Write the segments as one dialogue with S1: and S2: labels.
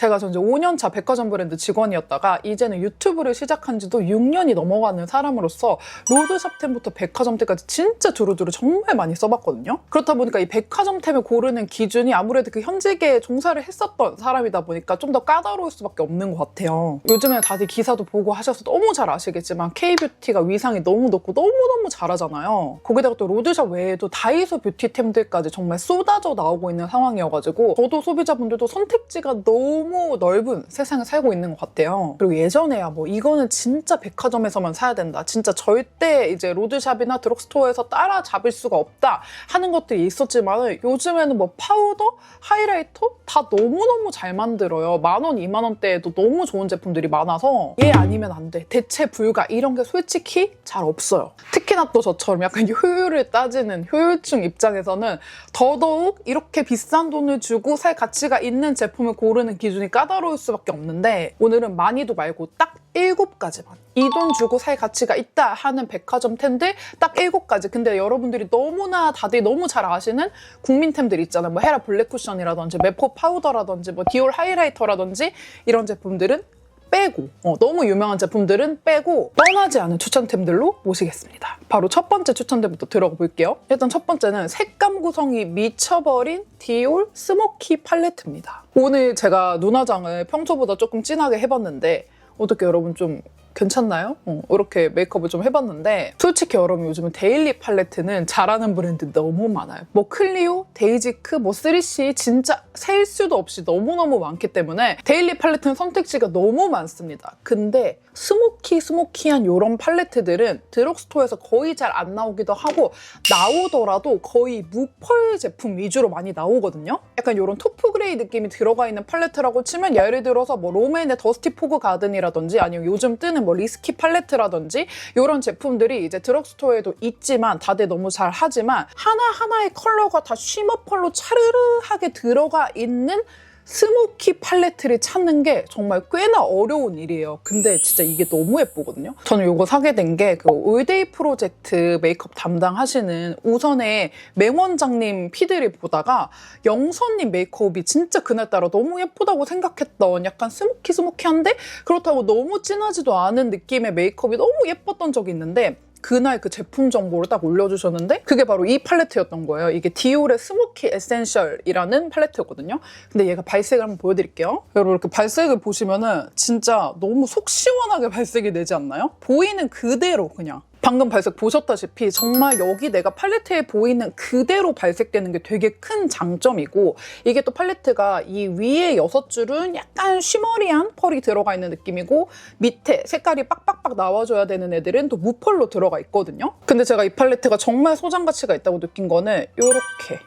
S1: 제가 이제 5년차 백화점 브랜드 직원이었다가 이제는 유튜브를 시작한 지도 6년이 넘어가는 사람으로서 로드샵템부터 백화점템까지 진짜 두루두루 정말 많이 써봤거든요. 그렇다 보니까 이 백화점템을 고르는 기준이 아무래도 그 현직에 종사를 했었던 사람이다 보니까 좀 더 까다로울 수밖에 없는 것 같아요. 요즘에 다들 기사도 보고 하셔서 너무 잘 아시겠지만 K뷰티가 위상이 너무 높고 너무너무 잘하잖아요. 거기다가 또 로드샵 외에도 다이소 뷰티템들까지 정말 쏟아져 나오고 있는 상황이어가지고 저도 소비자분들도 선택지가 너무 넓은 세상에 살고 있는 것 같아요. 그리고 예전에야 뭐 이거는 진짜 백화점에서만 사야 된다, 진짜 절대 이제 로드샵이나 드럭스토어에서 따라잡을 수가 없다 하는 것들이 있었지만 요즘에는 뭐 파우더, 하이라이터 다 너무너무 잘 만들어요. 10,000원, 20,000원대에도 너무 좋은 제품들이 많아서 얘 아니면 안 돼, 대체 불가 이런 게 솔직히 잘 없어요. 특히나 또 저처럼 약간 효율을 따지는 효율충 입장에서는 더더욱 이렇게 비싼 돈을 주고 살 가치가 있는 제품을 고르는 기준이 까다로울 수밖에 없는데 오늘은 많이도 말고 딱 7가지만 이 돈 주고 살 가치가 있다 하는 백화점템들 딱 7가지. 근데 여러분들이 너무나 다들 너무 잘 아시는 국민템들 있잖아요. 뭐 헤라 블랙 쿠션이라든지 메포 파우더라든지 뭐 디올 하이라이터라든지 이런 제품들은 빼고 너무 유명한 제품들은 빼고 뻔하지 않은 추천템들로 모시겠습니다. 바로 첫 번째 추천템부터 들어가 볼게요. 일단 첫 번째는 색감 구성이 미쳐버린 디올 스모키 팔레트입니다. 오늘 제가 눈화장을 평소보다 조금 진하게 해봤는데 어떻게 여러분 좀 괜찮나요? 이렇게 메이크업을 좀 해봤는데 솔직히 여러분 요즘은 데일리 팔레트는 잘하는 브랜드 너무 많아요. 뭐 클리오, 데이지크, 뭐 3C 진짜 셀 수도 없이 너무너무 많기 때문에 데일리 팔레트는 선택지가 너무 많습니다. 근데 스모키한 이런 팔레트들은 드럭스토어에서 거의 잘 안 나오기도 하고 나오더라도 거의 무펄 제품 위주로 많이 나오거든요. 약간 이런 토프 그레이 느낌이 들어가 있는 팔레트라고 치면 예를 들어서 뭐 롬앤의 더스티 포그 가든이라든지 아니면 요즘 뜨는 뭐 리스키 팔레트라든지 이런 제품들이 이제 드럭스토어에도 있지만 다들 너무 잘 하지만 하나하나의 컬러가 다 쉬머 펄로 차르르하게 들어가 있는 스모키 팔레트를 찾는 게 정말 꽤나 어려운 일이에요. 근데 진짜 이게 너무 예쁘거든요. 저는 이거 사게 된 게 그 올데이 프로젝트 메이크업 담당하시는 우선의 맹원장님 피드를 보다가 영선님 메이크업이 진짜 그날따라 너무 예쁘다고 생각했던 약간 스모키한데 그렇다고 너무 진하지도 않은 느낌의 메이크업이 너무 예뻤던 적이 있는데 그날 그 제품 정보를 딱 올려주셨는데 그게 바로 이 팔레트였던 거예요. 이게 디올의 스모키 에센셜이라는 팔레트였거든요. 근데 얘가 발색을 한번 보여드릴게요. 여러분 이렇게 발색을 보시면은 진짜 너무 속 시원하게 발색이 되지 않나요? 보이는 그대로 그냥. 방금 발색 보셨다시피 정말 여기 내가 팔레트에 보이는 그대로 발색되는 게 되게 큰 장점이고 이게 또 팔레트가 이 위에 6줄은 약간 쉬머리한 펄이 들어가 있는 느낌이고 밑에 색깔이 빡빡빡 나와줘야 되는 애들은 또 무펄로 들어가 있거든요. 근데 제가 이 팔레트가 정말 소장 가치가 있다고 느낀 거는 이렇게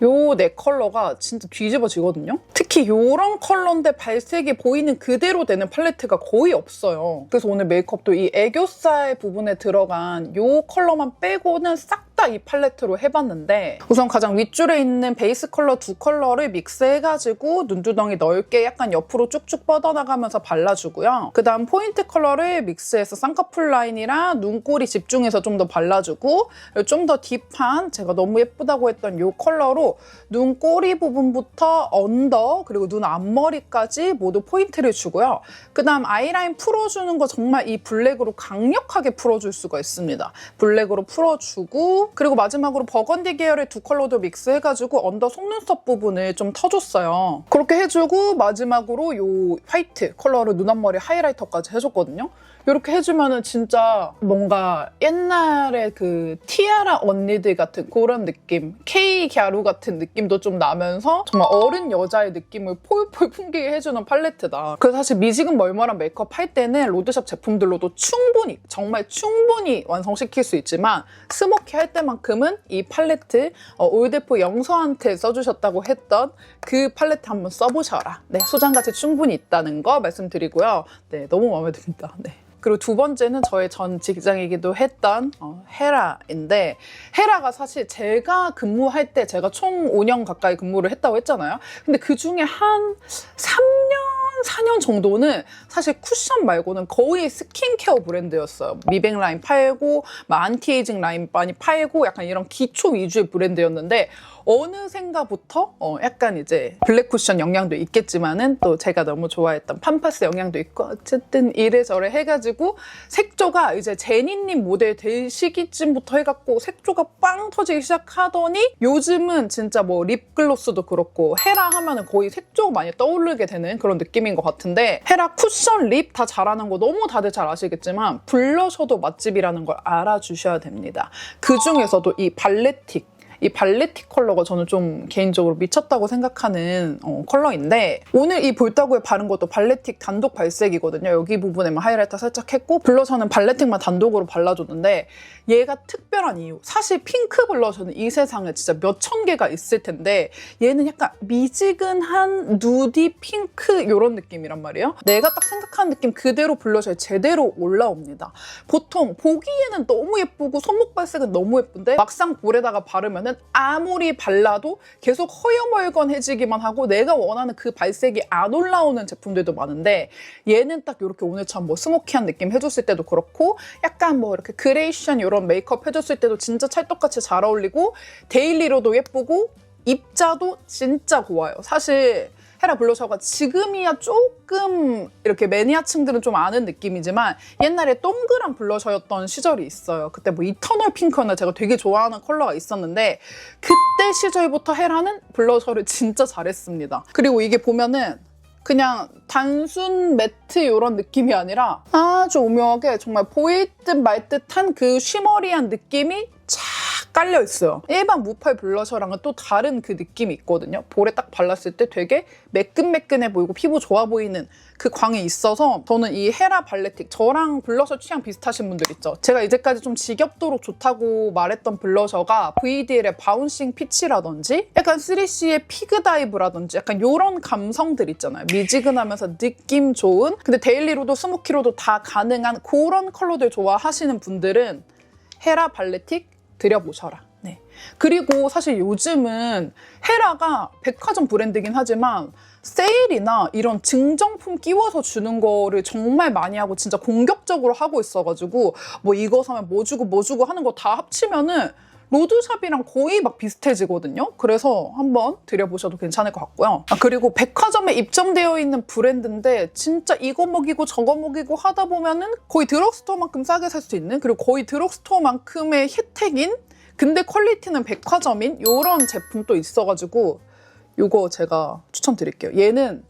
S1: 요 네 컬러가 진짜 뒤집어지거든요. 특히 요런 컬러인데 발색이 보이는 그대로 되는 팔레트가 거의 없어요. 그래서 오늘 메이크업도 이 애교살 부분에 들어간 요 컬러만 빼고는 싹 다 이 팔레트로 해봤는데 우선 가장 윗줄에 있는 베이스 컬러 2컬러를 믹스해가지고 눈두덩이 넓게 약간 옆으로 쭉쭉 뻗어나가면서 발라주고요. 그 다음 포인트 컬러를 믹스해서 쌍꺼풀 라인이랑 눈꼬리 집중해서 좀 더 발라주고 좀 더 딥한 제가 너무 예쁘다고 했던 요 컬러로 눈꼬리 부분부터 언더 그리고 눈 앞머리까지 모두 포인트를 주고요. 그 다음 아이라인 풀어주는 거 정말 이 블랙으로 강력하게 풀어줄 수가 있습니다. 블랙으로 풀어주고 그리고 마지막으로 버건디 계열의 2컬러도 믹스해가지고 언더 속눈썹 부분을 좀 터줬어요. 그렇게 해주고 마지막으로 요 화이트 컬러로 눈 앞머리 하이라이터까지 해줬거든요. 이렇게 해주면은 진짜 뭔가 옛날에 그 티아라 언니들 같은 그런 느낌, K 갸루 같은 느낌도 좀 나면서 정말 어른 여자의 느낌을 폴폴 풍기게 해주는 팔레트다. 그래서 사실 미지근 멀멀한 메이크업 할 때는 로드샵 제품들로도 충분히 정말 충분히 완성시킬 수 있지만 스모키 할 때만큼은 이 팔레트 올데프 영서한테 써주셨다고 했던 그 팔레트 한번 써보셔라. 네, 소장가치 충분히 있다는 거 말씀드리고요. 네, 너무 마음에 듭니다. 네. 그리고 두 번째는 저의 전 직장이기도 했던 헤라인데 헤라가 사실 제가 근무할 때 제가 총 5년 가까이 근무를 했다고 했잖아요. 근데 그중에 한 3년, 4년 정도는 사실 쿠션 말고는 거의 스킨케어 브랜드였어요. 미백 라인 팔고 안티에이징 라인 많이 팔고 약간 이런 기초 위주의 브랜드였는데 어느샌가부터 약간 이제 블랙 쿠션 영향도 있겠지만은 또 제가 너무 좋아했던 팜파스 영향도 있고 어쨌든 이래저래 해가지고 색조가 이제 제니님 모델 될 시기쯤부터 해갖고 색조가 빵 터지기 시작하더니 요즘은 진짜 뭐 립글로스도 그렇고 헤라 하면은 거의 색조 많이 떠오르게 되는 그런 느낌인 것 같은데 헤라 쿠션, 립 다 잘하는 거 너무 다들 잘 아시겠지만 블러셔도 맛집이라는 걸 알아주셔야 됩니다. 그 중에서도 이 발레틱 컬러가 저는 좀 개인적으로 미쳤다고 생각하는 컬러인데 오늘 이 볼따구에 바른 것도 발레틱 단독 발색이거든요. 여기 부분에만 하이라이터 살짝 했고 블러셔는 발레틱만 단독으로 발라줬는데 얘가 특별한 이유. 사실 핑크 블러셔는 이 세상에 진짜 몇천 개가 있을 텐데 얘는 약간 미지근한 누디 핑크 이런 느낌이란 말이에요. 내가 딱 생각하는 느낌 그대로 블러셔에 제대로 올라옵니다. 보통 보기에는 너무 예쁘고 손목 발색은 너무 예쁜데 막상 볼에다가 바르면은 아무리 발라도 계속 허여멀건해지기만 하고 내가 원하는 그 발색이 안 올라오는 제품들도 많은데 얘는 딱 이렇게 오늘처럼 뭐 스모키한 느낌 해줬을 때도 그렇고 약간 뭐 이렇게 그레이션 이런 메이크업 해줬을 때도 진짜 찰떡같이 잘 어울리고 데일리로도 예쁘고 입자도 진짜 고와요. 사실 헤라 블러셔가 지금이야 조금 이렇게 매니아층들은 좀 아는 느낌이지만 옛날에 동그란 블러셔였던 시절이 있어요. 그때 뭐 이터널 핑크였나 제가 되게 좋아하는 컬러가 있었는데 그때 시절부터 헤라는 블러셔를 진짜 잘했습니다. 그리고 이게 보면은 그냥 단순 매트 이런 느낌이 아니라 아주 오묘하게 정말 보일 듯 말 듯한 그 쉬머리한 느낌이 쫙 깔려있어요. 일반 무펄 블러셔랑은 또 다른 그 느낌이 있거든요. 볼에 딱 발랐을 때 되게 매끈매끈해 보이고 피부 좋아 보이는 그 광이 있어서 저는 이 헤라 발레틱 저랑 블러셔 취향 비슷하신 분들 있죠. 제가 이제까지 좀 지겹도록 좋다고 말했던 블러셔가 VDL의 바운싱 피치라든지 약간 3CE의 피그다이브라든지 약간 이런 감성들 있잖아요. 미지근하면서 느낌 좋은 근데 데일리로도 스모키로도 다 가능한 그런 컬러들 좋아하시는 분들은 헤라 발레틱 들여보셔라. 네. 그리고 사실 요즘은 헤라가 백화점 브랜드긴 하지만 세일이나 이런 증정품 끼워서 주는 거를 정말 많이 하고 진짜 공격적으로 하고 있어가지고 뭐 이거 사면 뭐 주고 하는 거 다 합치면은 로드샵이랑 거의 막 비슷해지거든요. 그래서 한번 들여보셔도 괜찮을 것 같고요. 그리고 백화점에 입점되어 있는 브랜드인데 진짜 이거 먹이고 저거 먹이고 하다 보면은 거의 드럭스토어만큼 싸게 살 수 있는 그리고 거의 드럭스토어만큼의 혜택인 근데 퀄리티는 백화점인 이런 제품도 있어가지고 이거 제가 추천드릴게요. 얘는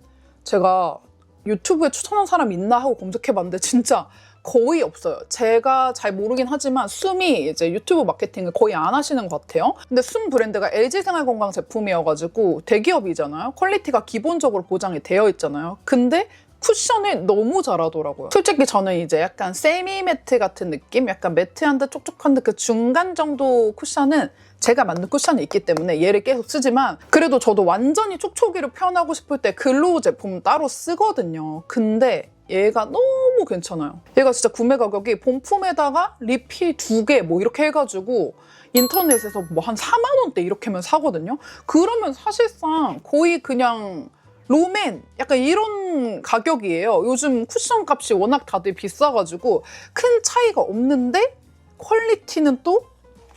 S1: 제가 유튜브에 추천한 사람 있나 하고 검색해봤는데 진짜 거의 없어요. 제가 잘 모르긴 하지만 숨이 이제 유튜브 마케팅을 거의 안 하시는 것 같아요. 근데 숨 브랜드가 LG생활건강 제품이어가지고 대기업이잖아요. 퀄리티가 기본적으로 보장이 되어 있잖아요. 근데 쿠션을 너무 잘하더라고요. 솔직히 저는 이제 약간 세미 매트 같은 느낌? 약간 매트한 듯 촉촉한 듯 그 중간 정도 쿠션은 제가 만든 쿠션이 있기 때문에 얘를 계속 쓰지만 그래도 저도 완전히 촉촉이를 표현하고 싶을 때 글로우 제품 따로 쓰거든요. 근데 얘가 너무 괜찮아요. 얘가 진짜 구매 가격이 본품에다가 리필 2개 뭐 이렇게 해가지고 인터넷에서 뭐 한 4만 원대 이렇게면 사거든요. 그러면 사실상 거의 그냥 롬앤 약간 이런 가격이에요. 요즘 쿠션 값이 워낙 다들 비싸가지고 큰 차이가 없는데 퀄리티는 또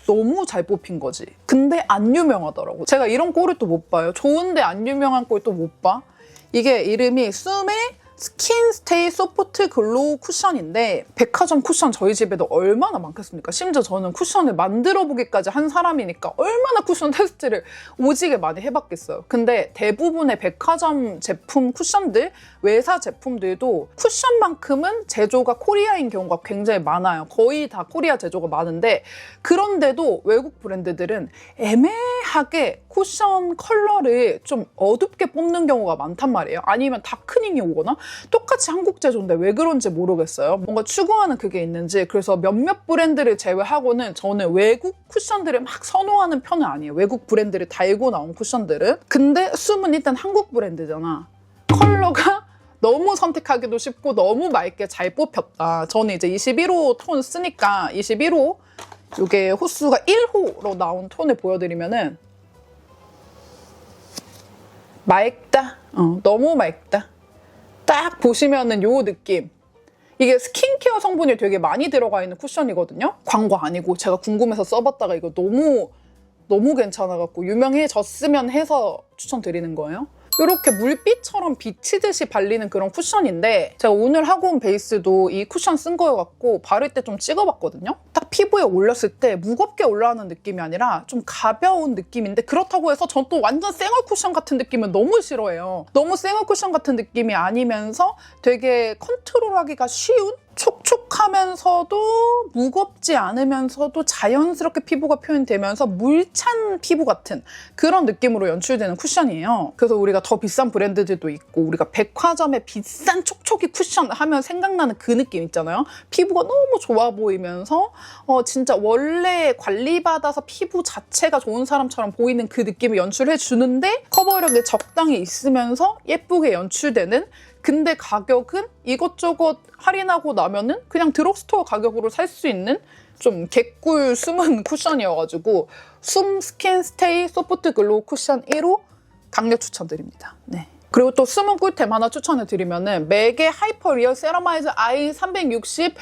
S1: 너무 잘 뽑힌 거지. 근데 안 유명하더라고. 제가 이런 꼴을 또 못 봐요. 좋은데 안 유명한 꼴 또 못 봐. 이게 이름이 쏨의 스킨 스테이 소프트 글로우 쿠션인데 백화점 쿠션 저희 집에도 얼마나 많겠습니까? 심지어 저는 쿠션을 만들어 보기까지 한 사람이니까 얼마나 쿠션 테스트를 오지게 많이 해봤겠어요. 근데 대부분의 백화점 제품 쿠션들, 외사 제품들도 쿠션만큼은 제조가 코리아인 경우가 굉장히 많아요. 거의 다 코리아 제조가 많은데 그런데도 외국 브랜드들은 애매하게 쿠션 컬러를 좀 어둡게 뽑는 경우가 많단 말이에요. 아니면 다크닝이 오거나 똑같이 한국 제조인데 왜 그런지 모르겠어요. 뭔가 추구하는 그게 있는지. 그래서 몇몇 브랜드를 제외하고는 저는 외국 쿠션들을 막 선호하는 편은 아니에요. 외국 브랜드를 달고 나온 쿠션들은. 근데 숨은 일단 한국 브랜드잖아. 컬러가 너무 선택하기도 쉽고 너무 맑게 잘 뽑혔다. 저는 이제 21호 톤 쓰니까 21호 이게 호수가 1호로 나온 톤을 보여드리면은 맑다. 너무 맑다. 딱 보시면은 요 느낌. 이게 스킨케어 성분이 되게 많이 들어가 있는 쿠션이거든요. 광고 아니고 제가 궁금해서 써봤다가 이거 너무 너무 괜찮아갖고 유명해졌으면 해서 추천드리는 거예요. 이렇게 물빛처럼 비치듯이 발리는 그런 쿠션인데 제가 오늘 하고 온 베이스도 이 쿠션 쓴 거여갖고 바를 때 좀 찍어봤거든요. 딱 피부에 올렸을 때 무겁게 올라오는 느낌이 아니라 좀 가벼운 느낌인데 그렇다고 해서 전 또 완전 쌩얼 쿠션 같은 느낌은 너무 싫어해요. 너무 쌩얼 쿠션 같은 느낌이 아니면서 되게 컨트롤하기가 쉬운? 촉촉하면서도 무겁지 않으면서도 자연스럽게 피부가 표현되면서 물찬 피부 같은 그런 느낌으로 연출되는 쿠션이에요. 그래서 우리가 더 비싼 브랜드들도 있고 우리가 백화점에 비싼 촉촉이 쿠션 하면 생각나는 그 느낌 있잖아요. 피부가 너무 좋아 보이면서 진짜 원래 관리받아서 피부 자체가 좋은 사람처럼 보이는 그 느낌을 연출해 주는데 커버력이 적당히 있으면서 예쁘게 연출되는 근데 가격은 이것저것 할인하고 나면은 그냥 드럭스토어 가격으로 살 수 있는 좀 개꿀 숨은 쿠션이어가지고 숨 스킨 스테이 소프트 글로우 쿠션 1호 강력 추천드립니다. 네. 그리고 또 숨은 꿀템 하나 추천해드리면은 맥의 하이퍼 리얼 세러마이즈 아이 360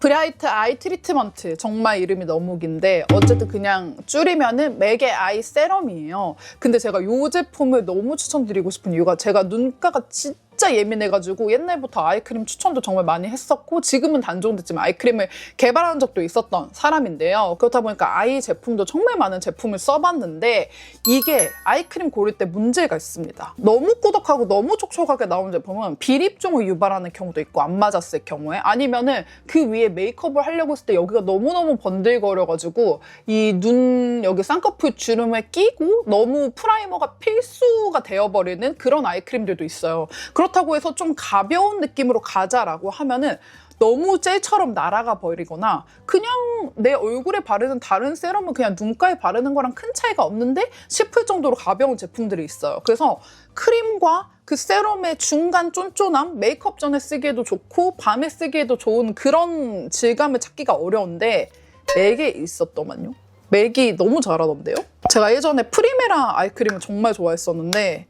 S1: 브라이트 아이 트리트먼트. 정말 이름이 너무 긴데 어쨌든 그냥 줄이면은 맥의 아이 세럼이에요. 근데 제가 이 제품을 너무 추천드리고 싶은 이유가 제가 눈가가 진짜 예민해가지고 옛날부터 아이크림 추천도 정말 많이 했었고 지금은 단종됐지만 아이크림을 개발한 적도 있었던 사람인데요. 그렇다 보니까 아이 제품도 정말 많은 제품을 써봤는데 이게 아이크림 고를 때 문제가 있습니다. 너무 꾸덕하고 너무 촉촉하게 나온 제품은 비립종을 유발하는 경우도 있고 안 맞았을 경우에 아니면은 그 위에 메이크업을 하려고 했을 때 여기가 너무너무 번들거려가지고 이 눈 여기 쌍꺼풀 주름에 끼고 너무 프라이머가 필수가 되어버리는 그런 아이크림들도 있어요. 그렇다고 해서 좀 가벼운 느낌으로 가자라고 하면은 너무 젤처럼 날아가 버리거나 그냥 내 얼굴에 바르는 다른 세럼은 그냥 눈가에 바르는 거랑 큰 차이가 없는데 싶을 정도로 가벼운 제품들이 있어요. 그래서 크림과 그 세럼의 중간 쫀쫀함, 메이크업 전에 쓰기에도 좋고 밤에 쓰기에도 좋은 그런 질감을 찾기가 어려운데 맥에 있었더만요. 맥이 너무 잘하던데요? 제가 예전에 프리메라 아이크림을 정말 좋아했었는데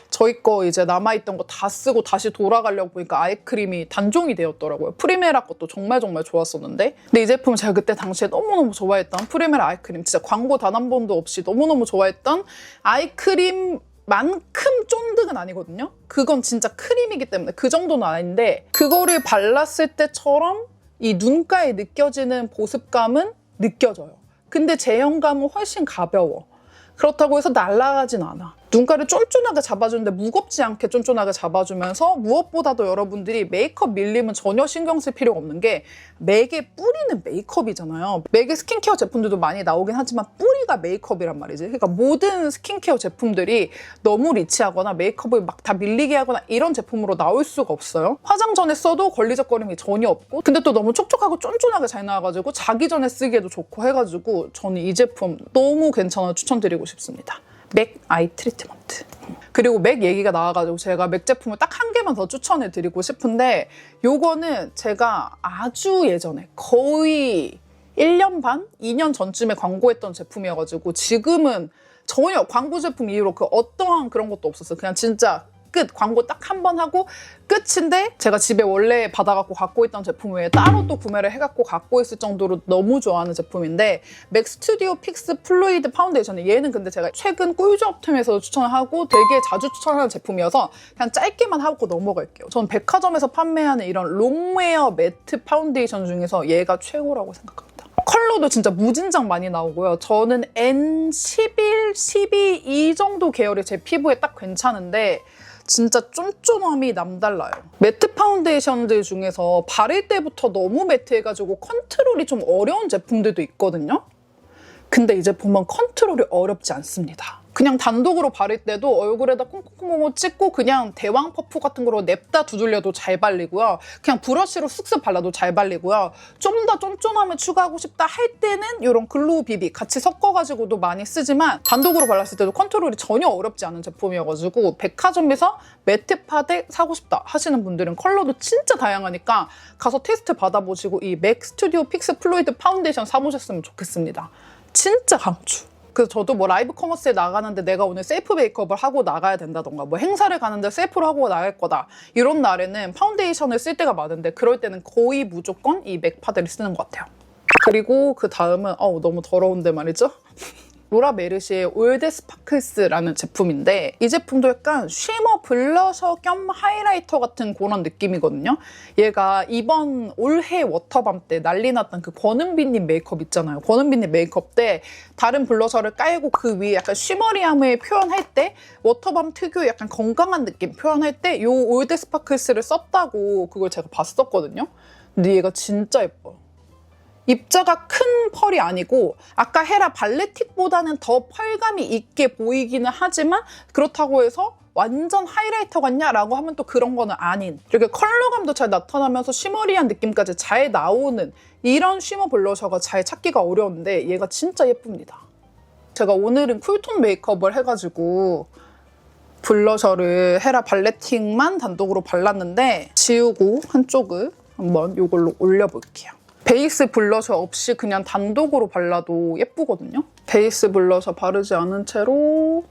S1: 저희 거 이제 남아있던 거 다 쓰고 다시 돌아가려고 보니까 아이크림이 단종이 되었더라고요. 프리메라 것도 정말 좋았었는데 근데 이 제품은 제가 그때 당시에 너무너무 좋아했던 프리메라 아이크림 진짜 광고 단 한 번도 없이 너무너무 좋아했던 아이크림 만큼 쫀득은 아니거든요. 그건 진짜 크림이기 때문에 그 정도는 아닌데 그거를 발랐을 때처럼 이 눈가에 느껴지는 보습감은 느껴져요. 근데 제형감은 훨씬 가벼워. 그렇다고 해서 날아가진 않아. 눈가를 쫀쫀하게 잡아주는데 무겁지 않게 쫀쫀하게 잡아주면서 무엇보다도 여러분들이 메이크업 밀림은 전혀 신경 쓸 필요가 없는 게 맥에 뿌리는 메이크업이잖아요. 맥의 스킨케어 제품들도 많이 나오긴 하지만 뿌리가 메이크업이란 말이지. 그러니까 모든 스킨케어 제품들이 너무 리치하거나 메이크업을 막 다 밀리게 하거나 이런 제품으로 나올 수가 없어요. 화장 전에 써도 걸리적거림이 전혀 없고 근데 또 너무 촉촉하고 쫀쫀하게 잘 나와가지고 자기 전에 쓰기에도 좋고 해가지고 저는 이 제품 너무 괜찮아 추천드리고 싶습니다. 맥 아이 트리트먼트. 그리고 맥 얘기가 나와가지고 제가 맥 제품을 딱 한 개만 더 추천해드리고 싶은데 요거는 제가 아주 예전에 거의 1년 반? 2년 전쯤에 광고했던 제품이어가지고 지금은 전혀 광고 제품 이후로 그 어떠한 그런 것도 없었어요. 그냥 진짜 끝! 광고 딱 한 번 하고 끝인데 제가 집에 원래 받아갖고 갖고 있던 제품 외에 따로 또 구매를 해갖고 갖고 있을 정도로 너무 좋아하는 제품인데 맥 스튜디오 픽스 플루이드 파운데이션. 얘는 근데 제가 최근 꿀조합템에서 추천을 하고 되게 자주 추천하는 제품이어서 그냥 짧게만 하고 넘어갈게요. 전 백화점에서 판매하는 이런 롱웨어 매트 파운데이션 중에서 얘가 최고라고 생각합니다. 컬러도 진짜 무진장 많이 나오고요. 저는 N11, 12 이 정도 계열이 제 피부에 딱 괜찮은데 진짜 쫀쫀함이 남달라요. 매트 파운데이션들 중에서 바를 때부터 너무 매트해가지고 컨트롤이 좀 어려운 제품들도 있거든요. 근데 이 제품은 컨트롤이 어렵지 않습니다. 그냥 단독으로 바를 때도 얼굴에다 콩콩콩콩 찍고 그냥 대왕 퍼프 같은 거로 냅다 두들려도 잘 발리고요. 그냥 브러쉬로 쓱쓱 발라도 잘 발리고요. 좀 더 쫀쫀함을 추가하고 싶다 할 때는 이런 글로우 비비 같이 섞어가지고도 많이 쓰지만 단독으로 발랐을 때도 컨트롤이 전혀 어렵지 않은 제품이어가지고 백화점에서 매트 파데 사고 싶다 하시는 분들은 컬러도 진짜 다양하니까 가서 테스트 받아보시고 이 맥 스튜디오 픽스 플루이드 파운데이션 사보셨으면 좋겠습니다. 진짜 강추. 그래서 저도 뭐 라이브 커머스에 나가는데 내가 오늘 셀프 메이크업을 하고 나가야 된다던가 뭐 행사를 가는데 셀프로 하고 나갈 거다 이런 날에는 파운데이션을 쓸 때가 많은데 그럴 때는 거의 무조건 이 맥 파데를 쓰는 것 같아요. 그리고 그 다음은 너무 더러운데 말이죠. 로라 메르시의 올드 스파클스라는 제품인데 이 제품도 약간 쉬머 블러셔 겸 하이라이터 같은 그런 느낌이거든요. 얘가 이번 올해 워터밤 때 난리 났던 그 권은비님 메이크업 있잖아요. 권은비님 메이크업 때 다른 블러셔를 깔고 그 위에 약간 쉬머리함을 표현할 때 워터밤 특유의 약간 건강한 느낌 표현할 때 이 올드 스파클스를 썼다고 그걸 제가 봤었거든요. 근데 얘가 진짜 예뻐요. 입자가 큰 펄이 아니고 아까 헤라 발레틱보다는 더 펄감이 있게 보이기는 하지만 그렇다고 해서 완전 하이라이터 같냐라고 하면 또 그런 거는 아닌 이렇게 컬러감도 잘 나타나면서 쉬머리한 느낌까지 잘 나오는 이런 쉬머 블러셔가 잘 찾기가 어려운데 얘가 진짜 예쁩니다. 제가 오늘은 쿨톤 메이크업을 해가지고 블러셔를 헤라 발레틱만 단독으로 발랐는데 지우고 한쪽을 한번 이걸로 올려볼게요. 베이스 블러셔 없이 그냥 단독으로 발라도 예쁘거든요. 베이스 블러셔 바르지 않은 채로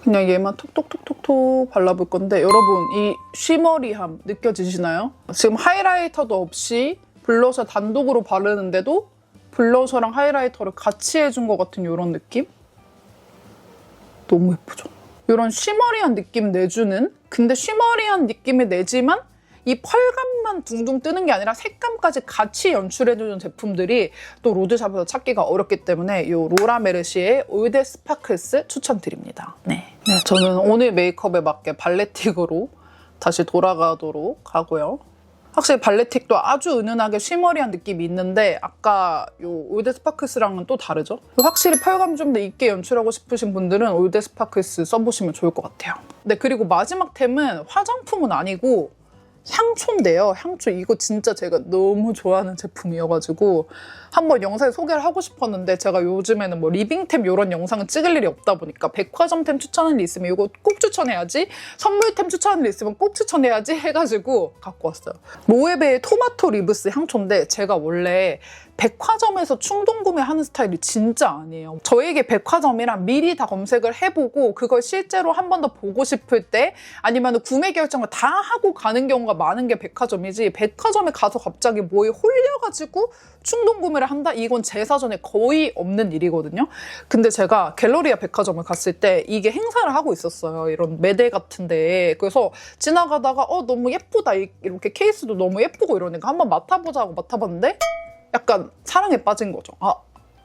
S1: 그냥 얘만 톡톡톡톡톡 발라볼 건데 여러분 이 쉬머리함 느껴지시나요? 지금 하이라이터도 없이 블러셔 단독으로 바르는데도 블러셔랑 하이라이터를 같이 해준 것 같은 이런 느낌? 너무 예쁘죠? 이런 쉬머리한 느낌 내주는 근데 쉬머리한 느낌을 내지만 이 펄감만 둥둥 뜨는 게 아니라 색감까지 같이 연출해주는 제품들이 또 로드샵에서 찾기가 어렵기 때문에 이 로라 메르시의 올드 스파클스 추천드립니다. 네, 저는 오늘 메이크업에 맞게 발레틱으로 다시 돌아가도록 하고요. 확실히 발레틱도 아주 은은하게 쉬머리한 느낌이 있는데 아까 이 올드 스파클스랑은 또 다르죠? 확실히 펄감 좀 더 있게 연출하고 싶으신 분들은 올드 스파클스 써보시면 좋을 것 같아요. 네, 그리고 마지막 템은 화장품은 아니고 향초인데요. 향초 이거 진짜 제가 너무 좋아하는 제품이어가지고 한번 영상에 소개를 하고 싶었는데 제가 요즘에는 뭐 리빙템 이런 영상을 찍을 일이 없다 보니까 백화점템 추천할 일 있으면 이거 꼭 추천해야지 선물템 추천할 일 있으면 꼭 추천해야지 해가지고 갖고 왔어요. 로에베의 토마토 리브스 향초인데 제가 원래 백화점에서 충동 구매하는 스타일이 진짜 아니에요. 저에게 백화점이란 미리 다 검색을 해보고 그걸 실제로 한 번 더 보고 싶을 때 아니면 구매 결정을 다 하고 가는 경우가 많은 게 백화점이지 백화점에 가서 갑자기 뭐에 홀려가지고 충동 구매를 한다? 이건 제 사전에 거의 없는 일이거든요. 근데 제가 갤러리아 백화점을 갔을 때 이게 행사를 하고 있었어요. 이런 매대 같은데. 그래서 지나가다가 너무 예쁘다. 이렇게 케이스도 너무 예쁘고 이러니까 한번 맡아보자 하고 맡아봤는데 약간 사랑에 빠진 거죠. 아,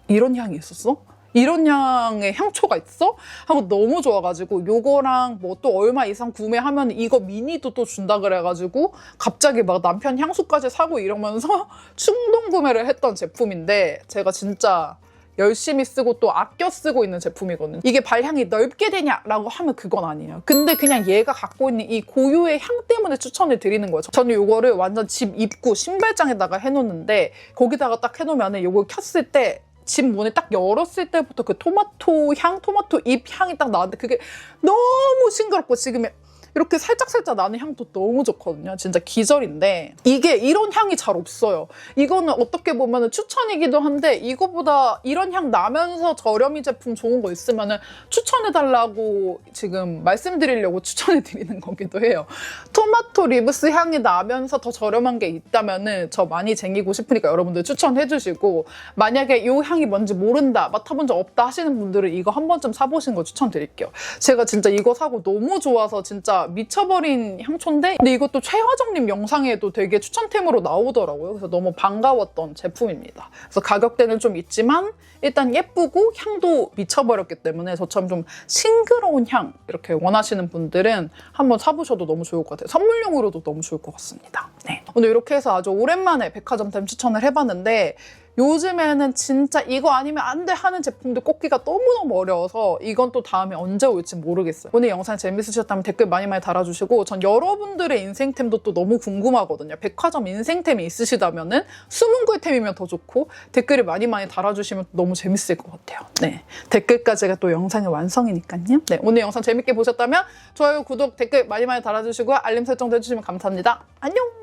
S1: 이런 향이 있었어? 이런 향의 향초가 있어? 하고 너무 좋아가지고 요거랑 뭐 또 얼마 이상 구매하면 이거 미니도 또 준다 그래가지고 갑자기 막 남편 향수까지 사고 이러면서 충동 구매를 했던 제품인데 제가 진짜 열심히 쓰고 또 아껴 쓰고 있는 제품이거든요. 이게 발향이 넓게 되냐라고 하면 그건 아니에요. 근데 그냥 얘가 갖고 있는 이 고유의 향 때문에 추천을 드리는 거죠. 저는 이거를 완전 집 입구 신발장에다가 해놓는데 거기다가 딱 해놓으면 이걸 켰을 때 집 문을 딱 열었을 때부터 그 토마토 향, 토마토 잎 향이 딱 나는데 그게 너무 싱그럽고 지금 이렇게 살짝살짝 나는 향도 너무 좋거든요. 진짜 기절인데 이게 이런 향이 잘 없어요. 이거는 어떻게 보면 추천이기도 한데 이거보다 이런 향 나면서 저렴이 제품 좋은 거 있으면 추천해달라고 지금 말씀드리려고 추천해드리는 거기도 해요. 토마토 리브스 향이 나면서 더 저렴한 게 있다면 저 많이 쟁이고 싶으니까 여러분들 추천해주시고 만약에 이 향이 뭔지 모른다, 맡아본 적 없다 하시는 분들은 이거 한 번쯤 사보신 거 추천드릴게요. 제가 진짜 이거 사고 너무 좋아서 진짜 미쳐버린 향초인데 근데 이것도 최화정님 영상에도 되게 추천템으로 나오더라고요. 그래서 너무 반가웠던 제품입니다. 그래서 가격대는 좀 있지만 일단 예쁘고 향도 미쳐버렸기 때문에 저처럼 좀 싱그러운 향 이렇게 원하시는 분들은 한번 사보셔도 너무 좋을 것 같아요. 선물용으로도 너무 좋을 것 같습니다. 네. 오늘 이렇게 해서 아주 오랜만에 백화점템 추천을 해봤는데 요즘에는 진짜 이거 아니면 안 돼 하는 제품들 꼽기가 너무너무 어려워서 이건 또 다음에 언제 올지 모르겠어요. 오늘 영상 재밌으셨다면 댓글 많이 달아주시고 전 여러분들의 인생템도 또 너무 궁금하거든요. 백화점 인생템이 있으시다면은 수문구템이면 더 좋고 댓글을 많이 달아주시면 너무 재밌을 것 같아요. 네, 댓글까지가 또 영상의 완성이니까요. 네, 오늘 영상 재밌게 보셨다면 좋아요, 구독, 댓글 많이 달아주시고 알림 설정도 해주시면 감사합니다. 안녕!